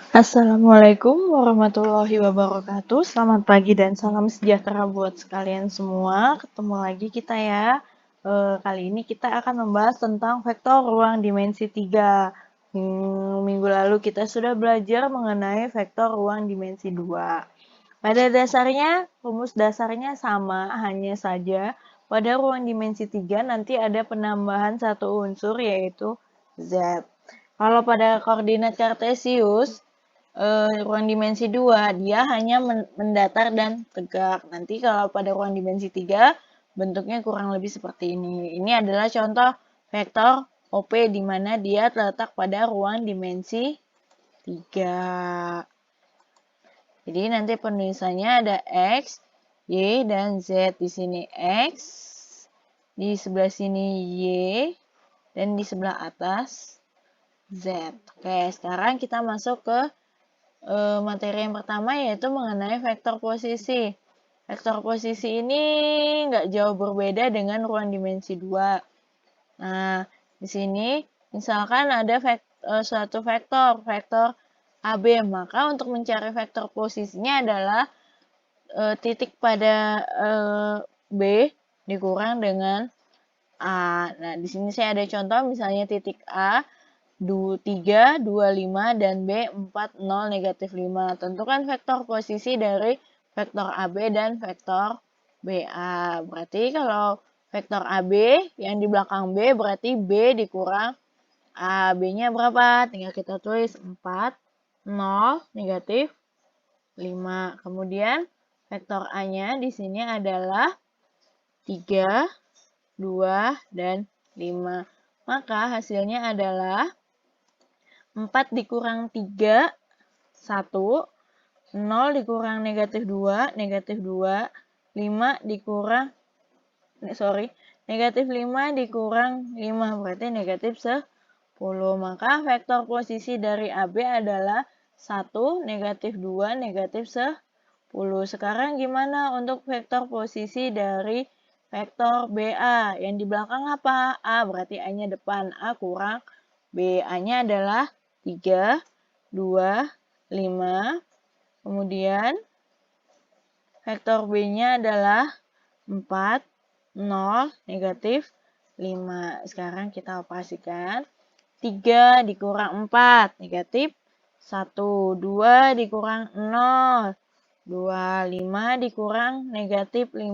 Assalamualaikum warahmatullahi wabarakatuh. Selamat pagi dan salam sejahtera buat sekalian semua. Ketemu lagi kita ya. Kali ini kita akan membahas tentang vektor ruang dimensi 3. Minggu lalu kita sudah belajar mengenai vektor ruang dimensi 2. Pada dasarnya, rumus dasarnya sama, hanya saja pada ruang dimensi 3 nanti ada penambahan satu unsur yaitu Z. Kalau pada koordinat kartesius, ruang dimensi 2 dia hanya mendatar dan tegak. Nanti kalau pada ruang dimensi 3 bentuknya kurang lebih seperti ini. Ini adalah contoh vektor OP di mana dia terletak pada ruang dimensi 3. Jadi nanti penulisannya ada X, Y, dan Z. Di sini X, di sebelah sini Y, dan di sebelah atas Z. Oke, sekarang kita masuk ke materi yang pertama yaitu mengenai vektor posisi. Vektor posisi ini nggak jauh berbeda dengan ruang dimensi 2. Nah, di sini misalkan ada suatu vektor AB, maka untuk mencari vektor posisinya adalah titik pada B dikurang dengan A. Nah, di sini saya ada contoh misalnya titik A 3, 25, dan B 4, 0, negatif 5. Tentukan vektor posisi dari vektor AB dan vektor BA. Berarti kalau vektor AB yang di belakang B berarti B dikurang A. B-nya berapa? Tinggal kita tulis 4, 0, negatif 5. Kemudian vektor A-nya di sini adalah 3, 2, dan 5. Maka hasilnya adalah 4 dikurang 3, 1, 0 dikurang negatif 2, negatif 2, 5 dikurang, negatif 5 dikurang 5, berarti negatif 10. Maka vektor posisi dari AB adalah 1, negatif 2, negatif 10. Sekarang gimana untuk vektor posisi dari vektor BA? Yang di belakang apa? A, berarti A-nya depan. A kurang B. A-nya adalah 3, 2, 5. Kemudian vektor B-nya adalah 4, 0, negatif 5. Sekarang kita operasikan. 3 dikurang 4, negatif 1. 2 dikurang 0, 2. 5 dikurang negatif 5,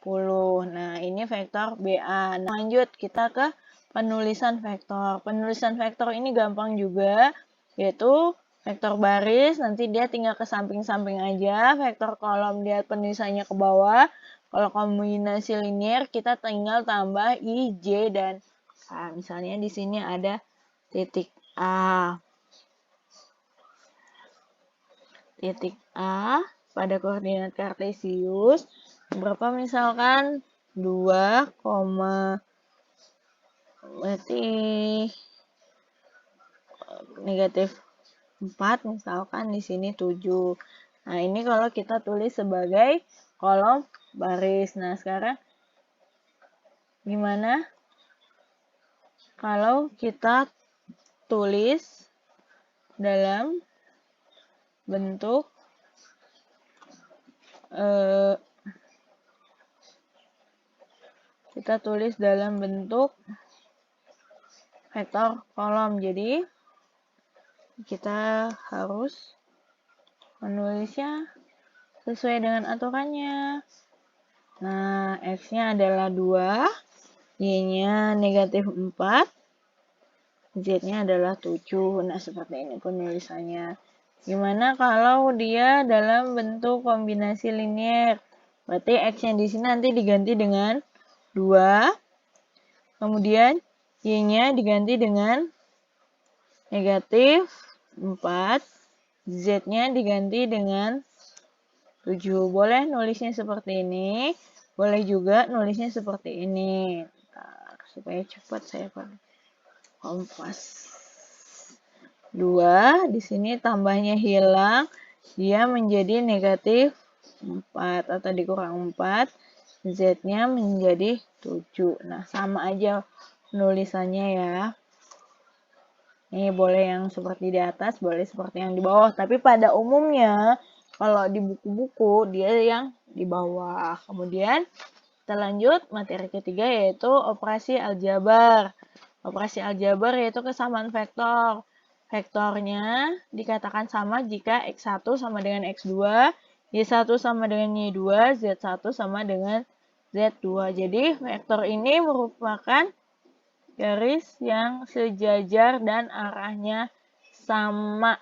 10. Nah, ini vektor BA. Nah, lanjut kita ke penulisan vektor. Penulisan vektor ini gampang juga, yaitu vektor baris, nanti dia tinggal ke samping-samping aja. Vektor kolom dia penulisannya ke bawah. Kalau kombinasi linear, kita tinggal tambah I, J, dan K. Misalnya di sini ada titik A. Titik A pada koordinat kartesius berapa misalkan 2, berarti negatif 4 misalkan di sini 7. Nah, ini kalau kita tulis sebagai kolom baris. Nah, sekarang gimana kalau kita tulis dalam bentuk vektor kolom. Jadi kita harus menulisnya sesuai dengan aturannya. Nah, X-nya adalah 2, Y-nya negatif 4, Z-nya adalah 7. Nah, seperti ini penulisannya. Gimana kalau dia dalam bentuk kombinasi linear? Berarti X-nya di sini nanti diganti dengan 2, kemudian Y-nya diganti dengan negatif 4, Z-nya diganti dengan 7. Boleh nulisnya seperti ini, boleh juga nulisnya seperti ini. Bentar, supaya cepat saya pakai kompas. 2, di sini tambahnya hilang, dia menjadi negatif 4 atau dikurang 4, Z-nya menjadi 7. Nah, sama aja penulisannya ya. Ini boleh yang seperti di atas, boleh seperti yang di bawah. Tapi pada umumnya, kalau di buku-buku, dia yang di bawah. Kemudian, kita lanjut materi ketiga yaitu operasi aljabar. Operasi aljabar yaitu kesamaan vektor. Vektornya dikatakan sama jika X1 sama dengan X2, Y1 sama dengan Y2, Z1 sama dengan Z2. Jadi vektor ini merupakan garis yang sejajar dan arahnya sama.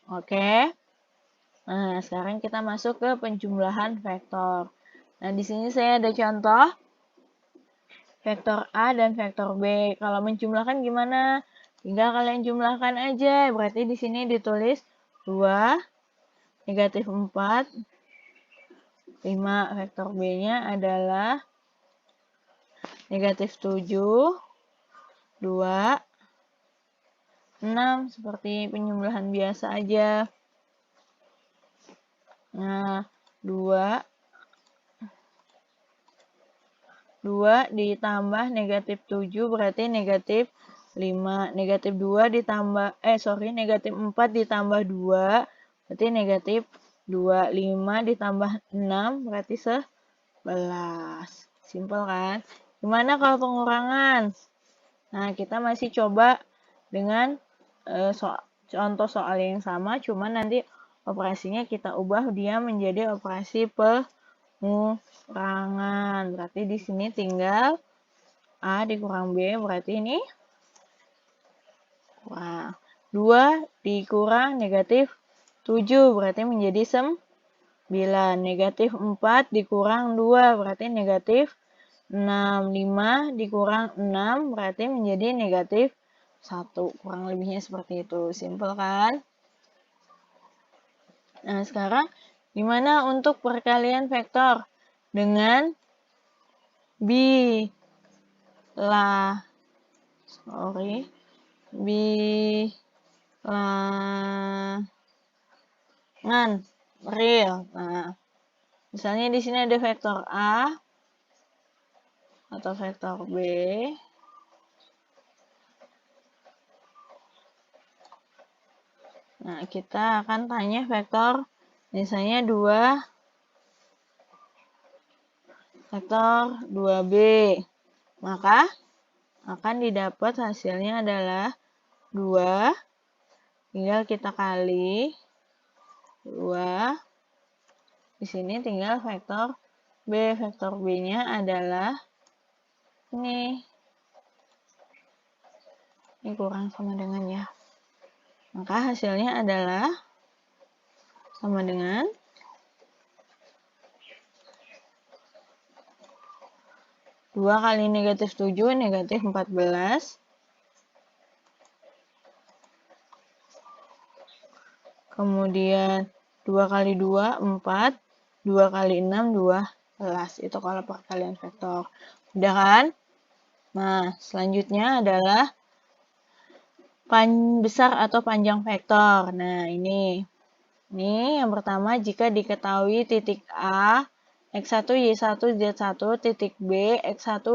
Oke. Nah, sekarang kita masuk ke penjumlahan vektor. Nah, di sini saya ada contoh vektor A dan vektor B. Kalau menjumlahkan gimana? Tinggal kalian jumlahkan aja. Berarti di sini ditulis 2, negatif 4, 5. Vektor B-nya adalah negatif 7, 2, 6. Seperti penjumlahan biasa aja. Nah, 2 ditambah negatif 7 berarti negatif 5. Negatif 2 ditambah, negatif 4 ditambah 2 berarti negatif 2. 5 ditambah 6 berarti 11. Simpel kan? Gimana kalau pengurangan? Nah, kita masih coba dengan contoh soal yang sama, cuman nanti operasinya kita ubah dia menjadi operasi pengurangan. Berarti di sini tinggal A dikurang B, berarti ini kurang. 2 dikurang negatif 7, berarti menjadi 9. Negatif 4 dikurang 2, berarti negatif 6. 5 dikurang 6, berarti menjadi negatif 1. Kurang lebihnya seperti itu. Simpel kan? Nah, sekarang gimana untuk perkalian vektor dengan bilangan real. Nah, misalnya di sini ada vektor A atau vektor B. Nah, kita akan tanya vektor misalnya vektor 2B. Maka akan didapat hasilnya adalah 2, tinggal kita kali 2. Di sini tinggal vektor B. Vektor B-nya adalah ini. Ini kurang sama dengan ya. Maka hasilnya adalah sama dengan 2 kali negatif 7, negatif 14. Kemudian 2 kali 2, 4. 2 kali 6, 12. Itu kalau perkalian vektor. Udah kan? Nah, selanjutnya adalah besar atau panjang vektor. Nah, ini. Ini yang pertama jika diketahui titik A, X1, Y1, Z1, titik B, X1,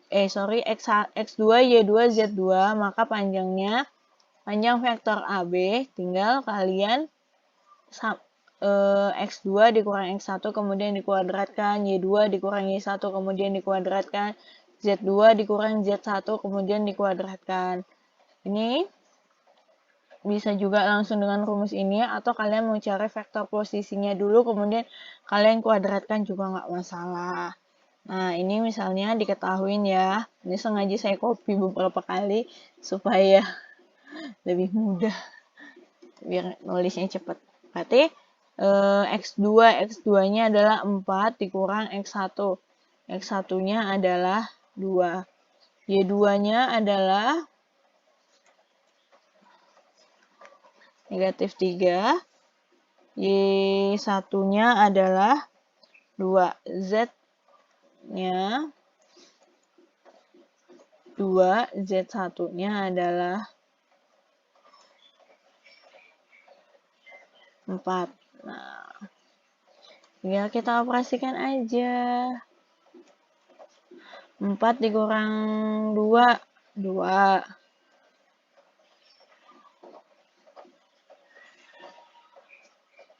X2, Y2, Z2, maka panjang vektor AB tinggal kalian X2 dikurang X1 kemudian dikuadratkan, Y2 dikurang Y1 kemudian dikuadratkan, Z2 dikurang Z1 kemudian dikuadratkan. Ini bisa juga langsung dengan rumus ini atau kalian mau cari vektor posisinya dulu kemudian kalian kuadratkan juga nggak masalah. Nah, ini misalnya diketahuin ya. Ini sengaja saya copy beberapa kali supaya lebih mudah biar nulisnya cepat. Berarti X2-nya adalah 4 dikurang X1. X1-nya adalah 2. Y2-nya adalah negatif 3. Y1-nya adalah 2. Z-nya 2. Z1-nya adalah 4. Nah, tinggal kita operasikan aja. 4 dikurang 2, 2.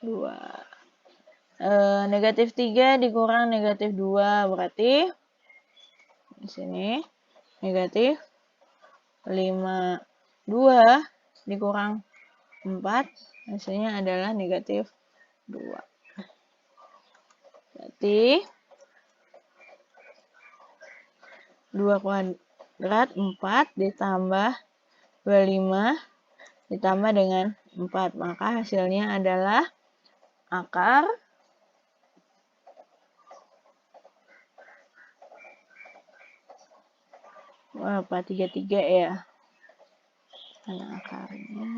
2. Negatif 3 dikurang negatif 2, berarti di sini negatif 5. 2 dikurang 4, hasilnya adalah negatif 2. Berarti 2 kuadrat 4 ditambah 25 ditambah dengan 4. Maka hasilnya adalah akar berapa? 33 ya. Karena akarnya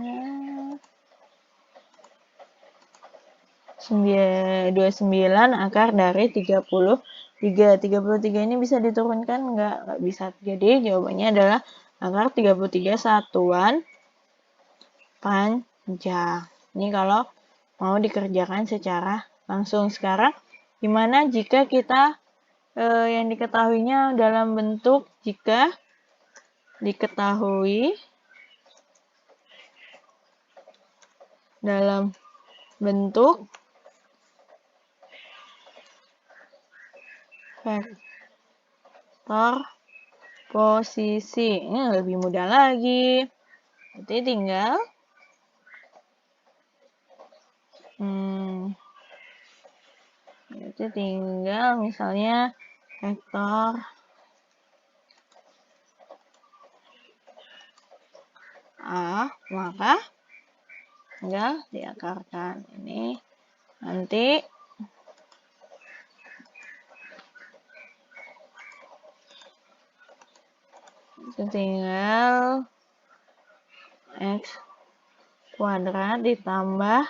29 akar dari 33. 33 ini bisa diturunkan? Nggak bisa. Jadi jawabannya adalah akar 33 satuan panjang. Ini kalau mau dikerjakan secara langsung. Sekarang gimana jika kita yang diketahuinya dalam bentuk jika diketahui dalam bentuk vektor posisi. Ini lebih mudah lagi. Nanti tinggal misalnya vektor A, maka tinggal diakarkan. Ini nanti tinggal X kuadrat ditambah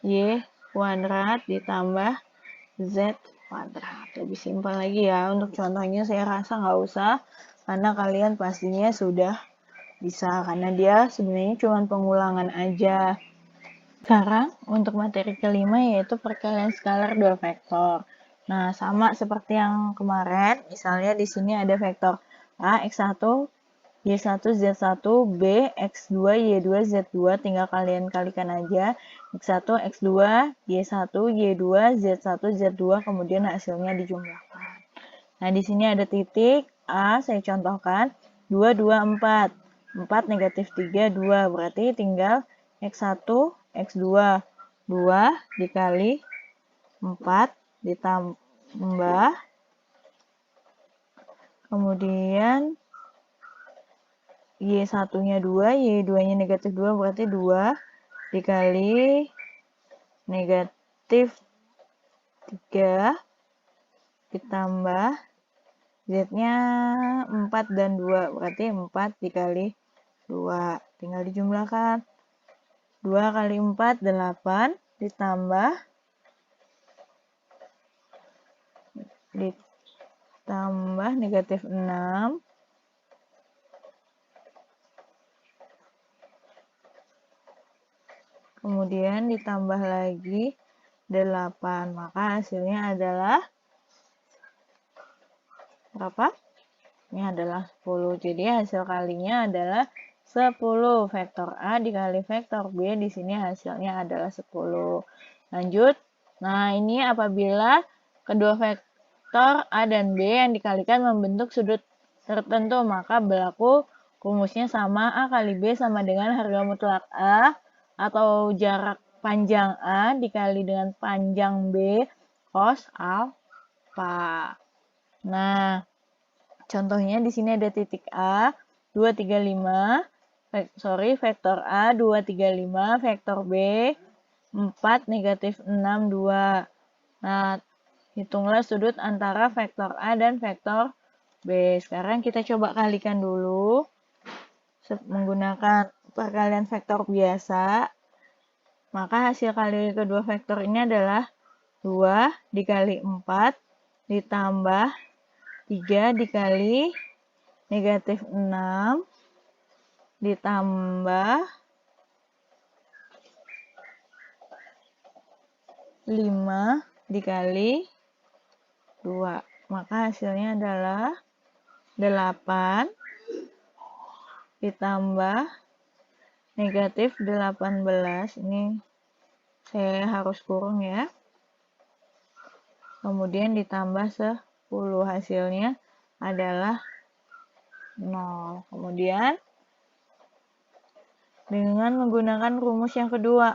Y kuadrat ditambah Z kuadrat. Lebih simpel lagi ya. Untuk contohnya saya rasa nggak usah, karena kalian pastinya sudah bisa, karena dia sebenarnya cuma pengulangan aja. Sekarang untuk materi kelima yaitu perkalian skalar dua vektor. Nah, sama seperti yang kemarin, misalnya di sini ada vektor A, X1, Y1, Z1, B, X2, Y2, Z2, tinggal kalian kalikan aja. X1, X2, Y1, Y2, Z1, Z2, kemudian hasilnya dijumlahkan. Nah, di sini ada titik A, saya contohkan, 2, 2, 4. 4 negatif 3, 2. Berarti tinggal X1, X2. 2 dikali 4 ditambah. Kemudian Y1-nya 2, Y2-nya negatif 2, berarti 2 dikali negatif 3 ditambah Z-nya 4 dan 2, berarti 4 dikali 2. Tinggal dijumlahkan. 2 kali 4, 8, ditambah negatif 6. Kemudian ditambah lagi 8. Maka hasilnya adalah berapa? Ini adalah 10. Jadi hasil kalinya adalah 10. Vektor A dikali vektor B, di sini hasilnya adalah 10. Lanjut. Nah, ini apabila kedua vektor A dan B yang dikalikan membentuk sudut tertentu, maka berlaku rumusnya sama. A kali B sama dengan harga mutlak A atau jarak panjang A dikali dengan panjang B cos alfa. Nah, contohnya di sini ada titik A 235, vektor A 235, vektor B 4 negatif 6 2. Nah, hitunglah sudut antara vektor A dan vektor B. Sekarang kita coba kalikan dulu menggunakan perkalian vektor biasa. Maka hasil kali kedua vektor ini adalah 2 dikali 4 ditambah 3 dikali negatif 6 ditambah 5 dikali 2. Maka hasilnya adalah 8 ditambah negatif 18. Ini saya harus kurung ya. Kemudian ditambah 10, hasilnya adalah 0. Kemudian dengan menggunakan rumus yang kedua,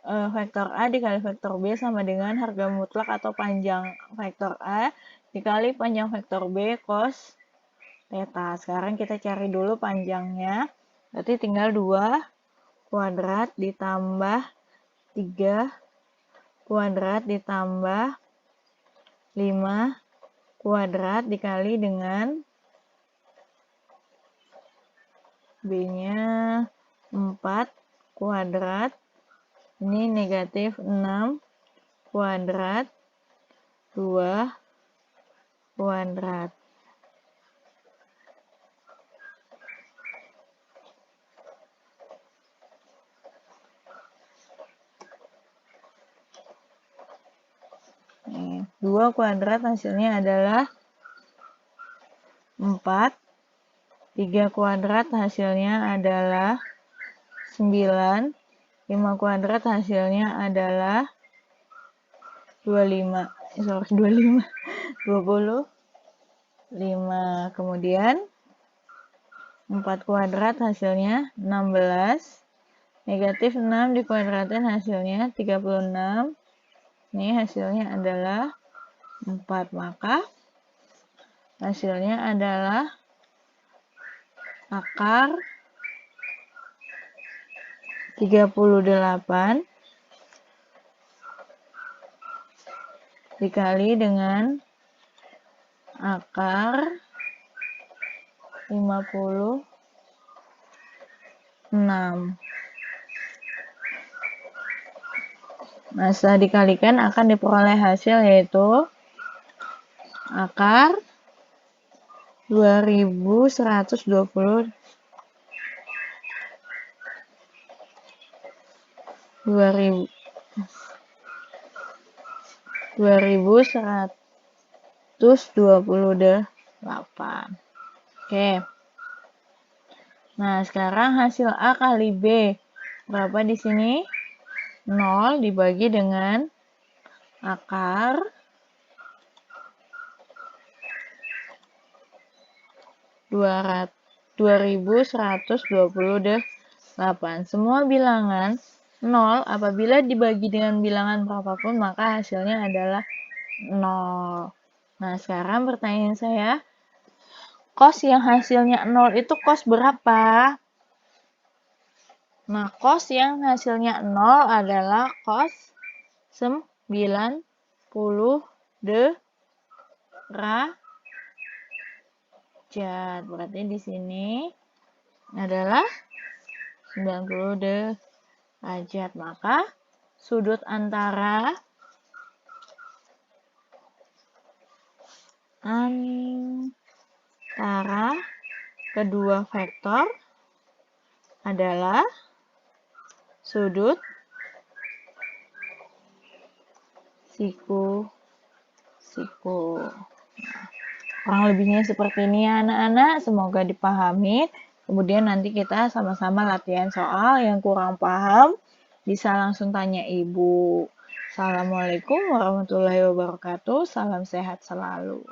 vektor A dikali vektor B sama dengan harga mutlak atau panjang vektor A dikali panjang vektor B cos theta. Sekarang kita cari dulu panjangnya. Berarti tinggal 2 kuadrat ditambah 3 kuadrat ditambah 5 kuadrat dikali dengan B-nya 4 kuadrat. Ini negatif 6 kuadrat 2 kuadrat. Nih, 2 kuadrat hasilnya adalah 4. 3 kuadrat hasilnya adalah 9. 5 kuadrat hasilnya adalah 25. 25. 25. Kemudian 4 kuadrat hasilnya 16. Negatif 6 dikuadratin hasilnya 36. Ini hasilnya adalah 4. Maka hasilnya adalah akar 38 dikali dengan akar 56. Nah, setelah dikalikan akan diperoleh hasil yaitu akar 2120 2128. Oke. Nah, sekarang hasil A kali B berapa di sini? 0 dibagi dengan akar 2128. Semua bilangan 0 apabila dibagi dengan bilangan berapapun maka hasilnya adalah 0. Nah, sekarang pertanyaan saya, cos yang hasilnya 0 itu cos berapa? Nah, cos yang hasilnya 0 adalah cos 90 derajat. Berarti di sini adalah 90 derajat. Maka sudut antara kedua vektor adalah sudut siku. Kurang lebihnya seperti ini ya anak-anak, semoga dipahami. Kemudian nanti kita sama-sama latihan soal, yang kurang paham bisa langsung tanya ibu. Assalamualaikum warahmatullahi wabarakatuh, salam sehat selalu.